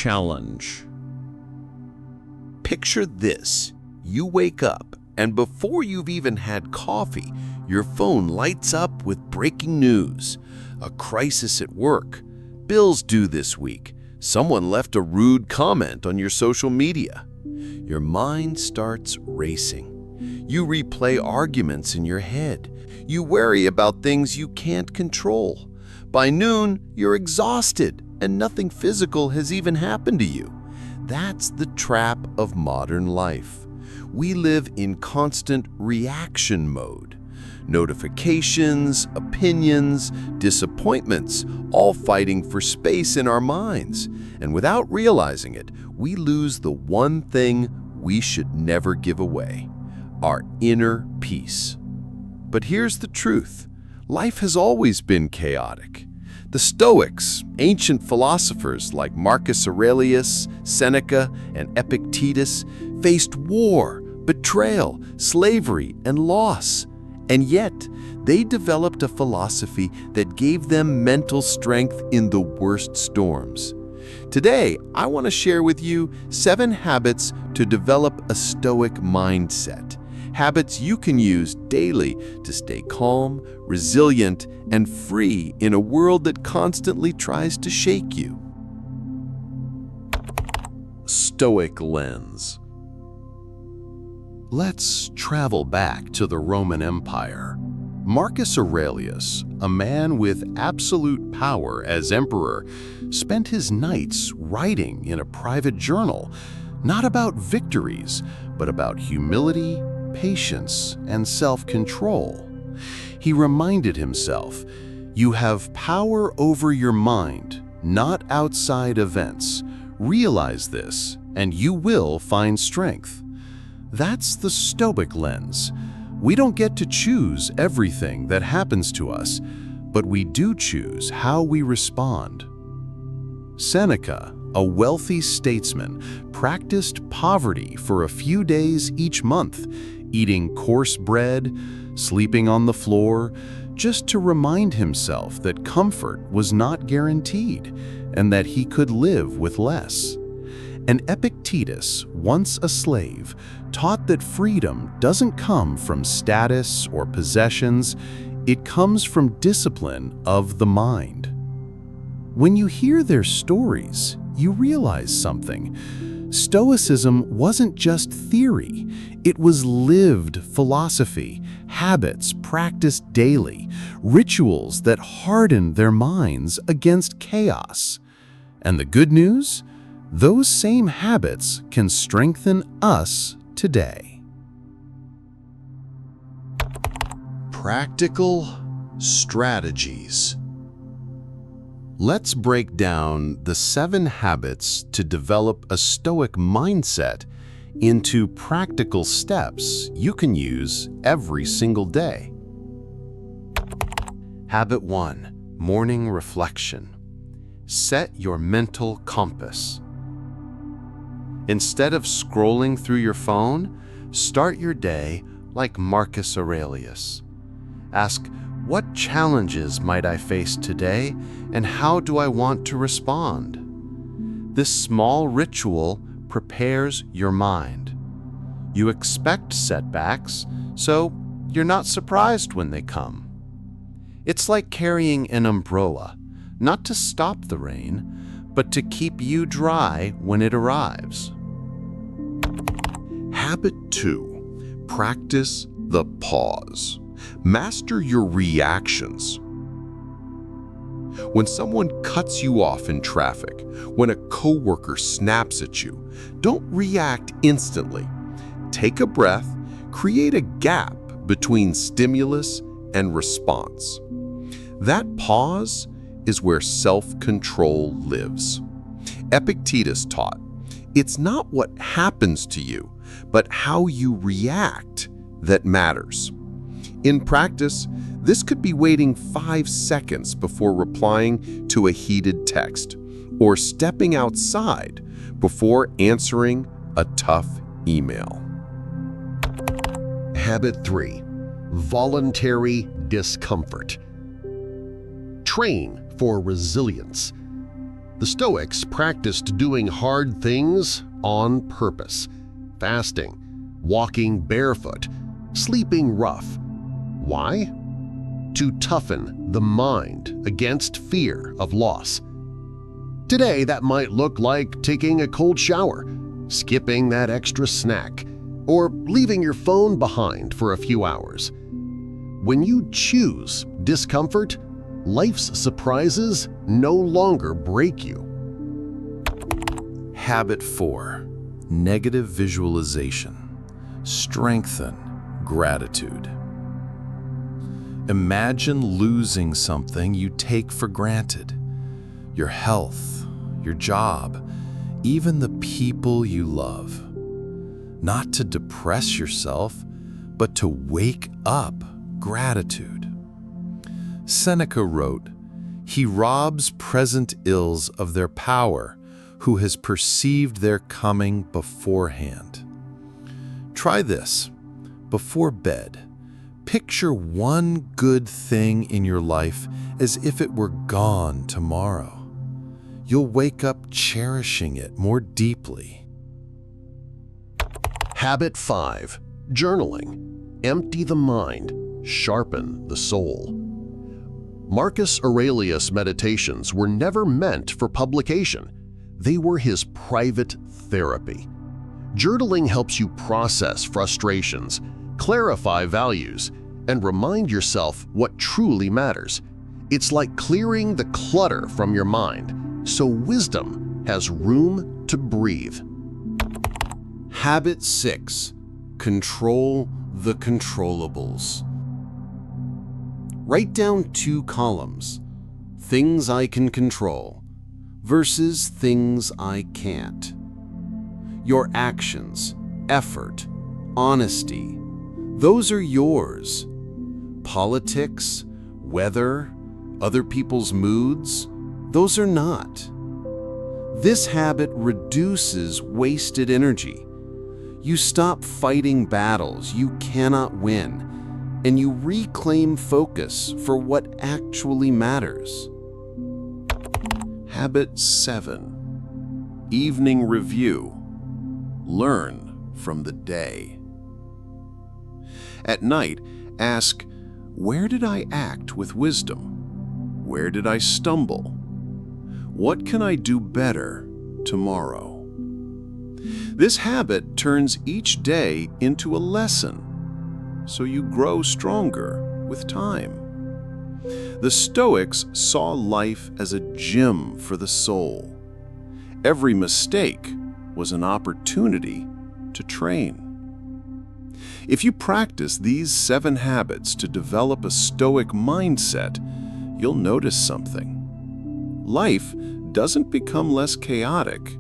challenge. Picture this. You wake up, and before you've even had coffee, your phone lights up with breaking news. A crisis at work. Bills due this week. Someone left a rude comment on your social media. Your mind starts racing. You replay arguments in your head. You worry about things you can't control. By noon, you're exhausted, and nothing physical has even happened to you. That's the trap of modern life. We live in constant reaction mode. Notifications, opinions, disappointments, all fighting for space in our minds. And without realizing it, we lose the one thing we should never give away: our inner peace. But here's the truth. Life has always been chaotic. The Stoics, ancient philosophers like Marcus Aurelius, Seneca, and Epictetus, faced war, betrayal, slavery, and loss. And yet, they developed a philosophy that gave them mental strength in the worst storms. Today, I want to share with you 7 habits to develop a Stoic mindset. Habits you can use daily to stay calm, resilient, and free in a world that constantly tries to shake you. Stoic lens. Let's travel back to the Roman Empire. Marcus Aurelius, a man with absolute power as emperor, spent his nights writing in a private journal, not about victories, but about humility, patience, and self-control. He reminded himself, "You have power over your mind, not outside events. Realize this, and you will find strength." That's the Stoic lens. We don't get to choose everything that happens to us, but we do choose how we respond. Seneca, a wealthy statesman, practiced poverty for a few days each month, eating coarse bread, sleeping on the floor, just to remind himself that comfort was not guaranteed and that he could live with less. And Epictetus, once a slave, taught that freedom doesn't come from status or possessions, it comes from discipline of the mind. When you hear their stories, you realize something. Stoicism wasn't just theory, it was lived philosophy, habits practiced daily, rituals that hardened their minds against chaos. And the good news? Those same habits can strengthen us today. Practical strategies. Let's break down the 7 habits to develop a Stoic mindset into practical steps you can use every single day. Habit 1. Morning reflection. Set your mental compass. Instead of scrolling through your phone, start your day like Marcus Aurelius. Ask, what challenges might I face today, and how do I want to respond? This small ritual prepares your mind. You expect setbacks, so you're not surprised when they come. It's like carrying an umbrella, not to stop the rain, but to keep you dry when it arrives. Habit 2. Practice the pause. Master your reactions. When someone cuts you off in traffic, when a coworker snaps at you, don't react instantly. Take a breath, create a gap between stimulus and response. That pause is where self-control lives. Epictetus taught, it's not what happens to you, but how you react that matters. In practice, this could be waiting 5 seconds before replying to a heated text, or stepping outside before answering a tough email. Habit 3. Voluntary discomfort. Train for resilience. The Stoics practiced doing hard things on purpose: fasting, walking barefoot, sleeping rough. Why? To toughen the mind against fear of loss. Today, that might look like taking a cold shower, skipping that extra snack, or leaving your phone behind for a few hours. When you choose discomfort, life's surprises no longer break you. Habit 4. Negative visualization. Strengthen gratitude. Imagine losing something you take for granted. Your health, your job, even the people you love. Not to depress yourself, but to wake up gratitude. Seneca wrote, "He robs present ills of their power who has perceived their coming beforehand." Try this. Before bed, picture one good thing in your life as if it were gone tomorrow. You'll wake up cherishing it more deeply. Habit 5. Journaling. Empty the mind, sharpen the soul. Marcus Aurelius' meditations were never meant for publication. They were his private therapy. Journaling helps you process frustrations, clarify values, and remind yourself what truly matters. It's like clearing the clutter from your mind, so wisdom has room to breathe. Habit 6. Control the controllables. Write down 2 columns: things I can control versus things I can't. Your actions, effort, honesty, those are yours. Politics, weather, other people's moods, those are not. This habit reduces wasted energy. You stop fighting battles you cannot win, and you reclaim focus for what actually matters. Habit 7. Evening review. Learn from the day. At night, ask, where did I act with wisdom? Where did I stumble? What can I do better tomorrow? This habit turns each day into a lesson, so you grow stronger with time. The Stoics saw life as a gym for the soul. Every mistake was an opportunity to train. If you practice these 7 habits to develop a Stoic mindset, you'll notice something. Life doesn't become less chaotic,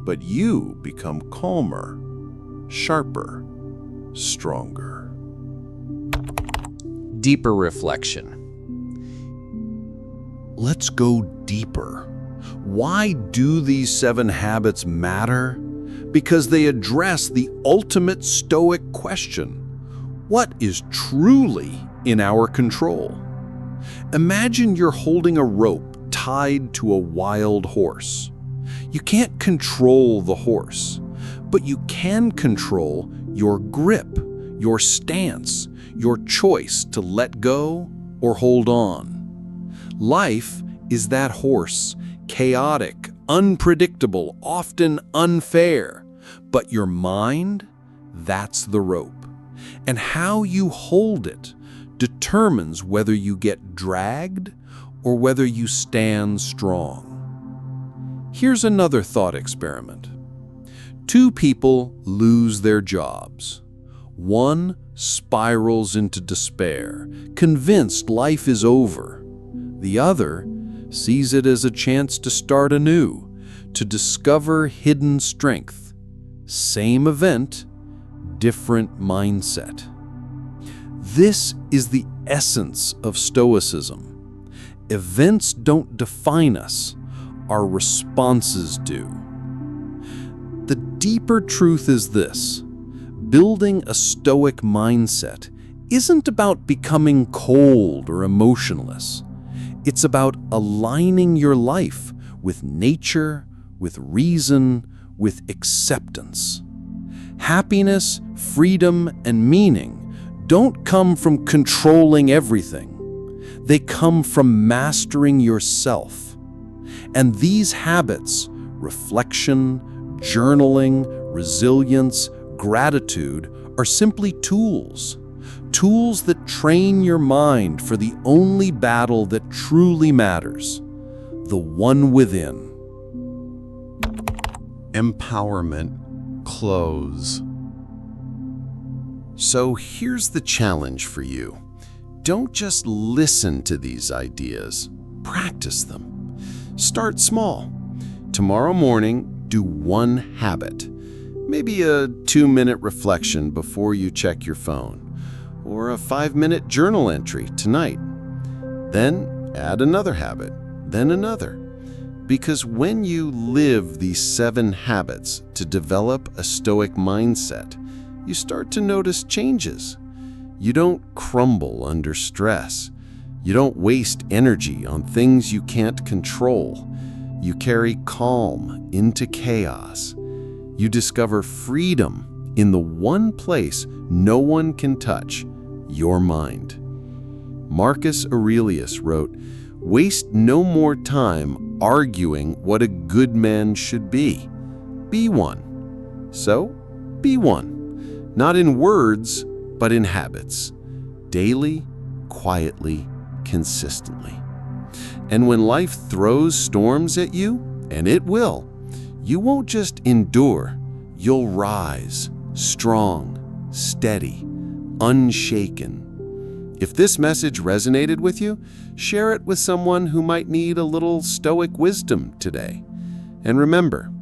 but you become calmer, sharper, stronger. Deeper reflection. Let's go deeper. Why do these 7 habits matter? Because they address the ultimate Stoic question: what is truly in our control? Imagine you're holding a rope tied to a wild horse. You can't control the horse, but you can control your grip, your stance, your choice to let go or hold on. Life is that horse, chaotic, unpredictable, often unfair. But your mind, that's the rope. And how you hold it determines whether you get dragged or whether you stand strong. Here's another thought experiment. 2 people lose their jobs. One spirals into despair, convinced life is over. The other sees it as a chance to start anew, to discover hidden strength. Same event, different mindset. This is the essence of Stoicism. Events don't define us, our responses do. The deeper truth is this: building a Stoic mindset isn't about becoming cold or emotionless. It's about aligning your life with nature, with reason, with acceptance. Happiness, freedom, and meaning don't come from controlling everything. They come from mastering yourself. And these habits, reflection, journaling, resilience, gratitude, are simply tools. Tools that train your mind for the only battle that truly matters, the one within. Empowerment close. So here's the challenge for you. Don't just listen to these ideas, practice them. Start small. Tomorrow morning, do one habit. Maybe a 2-minute reflection before you check your phone, or a 5-minute journal entry tonight. Then add another habit, then another. Because when you live these 7 habits to develop a Stoic mindset, you start to notice changes. You don't crumble under stress. You don't waste energy on things you can't control. You carry calm into chaos. You discover freedom in the one place no one can touch, your mind. Marcus Aurelius wrote, "Waste no more time arguing what a good man should be. Be one." So, be one. Not in words, but in habits. Daily, quietly, consistently. And when life throws storms at you, and it will, you won't just endure, you'll rise, strong, steady, unshaken. If this message resonated with you, share it with someone who might need a little Stoic wisdom today. And remember,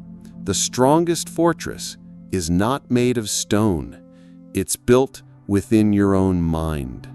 the strongest fortress is not made of stone. It's built within your own mind.